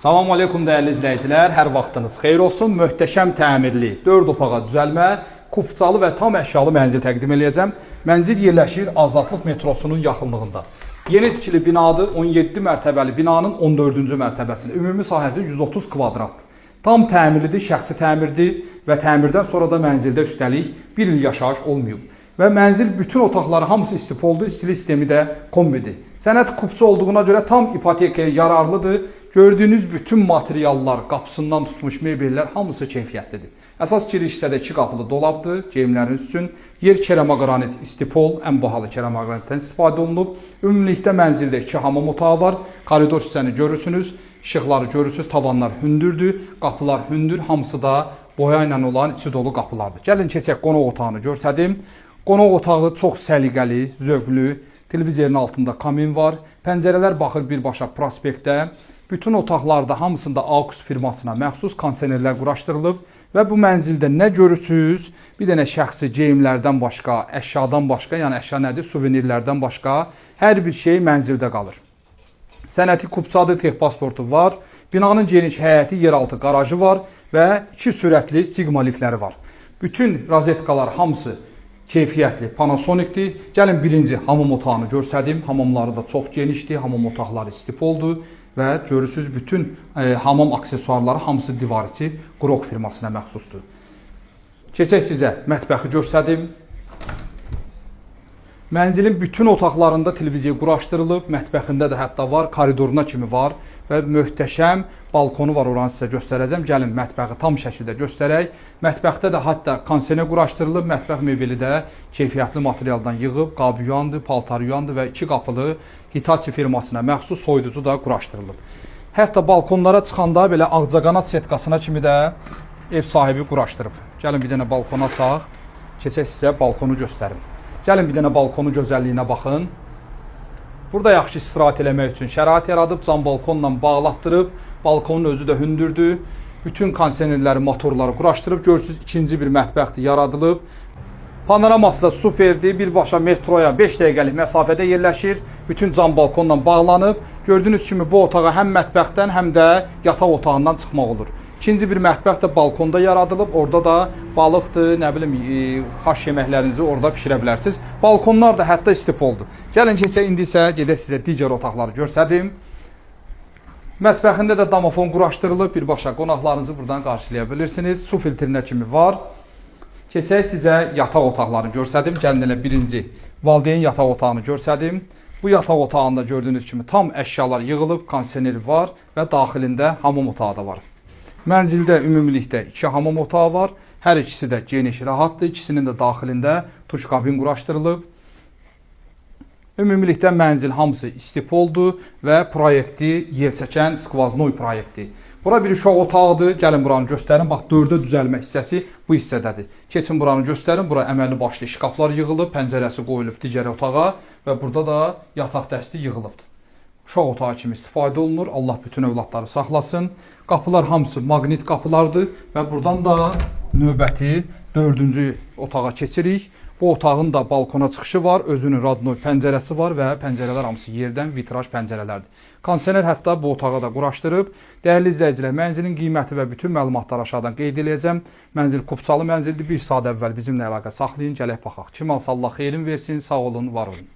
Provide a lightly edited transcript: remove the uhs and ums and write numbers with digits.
Salam aleykum dəyərli izləyicilər, hər vaxtınız xeyir olsun. Möhtəşəm təmirli, 4 otağa düzəlmə, kupçalı və tam əşyalı mənzil təqdim edəcəm. Mənzil yerləşir Azadlıq metrosunun yaxınlığında. Yeni tikili binadır, 17 mərtəbəli binanın 14-cü mərtəbəsində. Ümumi sahəsi 130 kvadratdır. Tam təmirlidir, şəxsi təmirdir və təmirdən sonra da mənzildə üstəlik 1 il yaşayış olmayıb. Və mənzil bütün otaqları hamısı istipoldur, istilik sistemi də kombidir. Sənəd kupçu olduğuna görə tam ipotekaya yararlıdır. Gördüyünüz bütün materiallar, qapısından tutmuş mebellər hamısı keyfiyyətlidir. Əsas giriş hissədə 2 qapılı dolabdır, geyimləriniz üçün. Yer keramogranit, istipol, ən bahalı keramogranitdən istifadə olunub. Ümumilikdə mənzildə 2 hamam otağı var. Koridor hissəni görürsünüz, işıqları görürsünüz, tavanlar hündürdür, qapılar hündür, hamısı da boya ilə olan içi dolu qapılardır. Gəlin keçək qonaq otağını göstərdim. Qonaq otağı çox səliqəli, zövqlü, televizorun altında kamin var. Pəncərələr baxır birbaşa prospektə. Bütün otaqlarda hamısında AUX firmasına məxsus kondisionerlər quraşdırılıb və bu mənzildə nə görürsünüz? Bir dənə şəxsi geyimlərdən başqa, əşyadan başqa, yəni əşya nədir? Suvenirlərdən başqa hər bir şey mənzildə qalır. Sənəti kupçadır, texpasportu var. Binanın geniş həyəti, yeraltı qarajı var və 2 sürətli Sigma liftləri var. Bütün rozetkalar hamısı keyfiyyətli, Panasonic'dir. Gəlin birinci hamam otağını göstərdim. Hamamları da çox genişdir, hamam otaqları istipoldur. Və görürsünüz, bütün hamam aksesuarları hamısı divar içi Qrok firmasına məxsusdur. Keçək sizə mətbəxi göstərdim. Mənzilin bütün otaqlarında televizor quraşdırılıb, mətbəxində də hətta var, koridoruna kimi var və möhtəşəm balkonu var, oranı sizə göstərəcəm. Gəlin mətbəxi tam şəkildə göstərək. Mətbəxdə də hətta kondisioner quraşdırılıb, mətbəx mebeli də keyfiyyətli materialdan yığıb, qab yuyandı, paltar yuyandı və 2 qapılı Hitachi firmasına məxsus soyuducu da quraşdırılıb. Hətta balkonlara çıxanda belə ağcaqanad setkasına kimi də ev sahibi quraşdırıb. Gəlin bir dənə balkona açaq, keçək sizə balkonu göstərim. Gəlin bir dənə balkonun gözəlliyinə baxın. Burada yaxşı istirahət eləmək üçün şərait yaradıb, cam balkonla bağlatdırıb, balkonun özü də hündürdür. Bütün kondisionerləri, motorları quraşdırıb, görürsünüz ikinci bir mətbəxdir yaradılıb. Panoraması da superdir, birbaşa metroya 5 dəqiqəlik məsafədə yerləşir. Bütün cam balkonla bağlanıb. Gördüyünüz kimi bu otağa həm mətbəxdən, həm də yataq otağından çıxmaq olur. İkinci bir mətbəx də balkonda yaradılıb. Orada da balıqdır, nə bilim, xaş yeməklərinizi orada pişirə bilərsiniz. Balkonlar da hətta istipoldur. Gəlin keçək, indi isə gedək sizə digər otaqları göstərdim. Mətbəxində də domofon quraşdırılıb. Birbaşa qonaqlarınızı buradan qarşılaya bilirsiniz. Su filtrinə kimi var. Keçək sizə yataq otaqlarını göstərdim. Gəlin elə birinci valideyn yataq otağını göstərdim. Bu yataq otağında gördüyünüz kimi tam əşyalar yığılıb, kondisioneri var və daxilində hamam otağı da var. Mənzildə ümumilikdə 2 hamam otağı var. Hər ikisi də geniş, rahatdır. İkisinin də daxilində tuş kabin quraşdırılıb. Ümumilikdə mənzil hamısı istipoldur və proyekti yerçəkən skvaznoy proyekti. Bura bir uşaq otağıdır. Gəlin buranı göstərin. Bax, 4-ə düzəlmə hissəsi bu hissədədir. Keçin buranı göstərin. Bura əməlli başlı şkaflar yığılıb, pəncərəsi qoyulub digər otağa və burada da yataq dəsti yığılıbdır. Uşaq otağı kimi istifadə olunur. Allah bütün övladları saxlasın. Qapılar hamısı maqnit qapılardır və buradan da növbəti 4-cü otağa keçirik. Bu otağın da balkona çıxışı var, özünün radnoy pəncərəsi var və pəncərələr hamısı yerdən vitraj pəncərələrdir. Kondisioner hətta bu otağa da quraşdırıb. Dəyərli izləyicilər, mənzilin qiyməti və bütün məlumatları aşağıdan qeyd edəcəm. Mənzil kupçalı mənzildir. 1 saat əvvəl bizimlə əlaqə saxlayın, gələk baxaq. Kim alsa Allah xeyrin versin, sağ olun, var olun.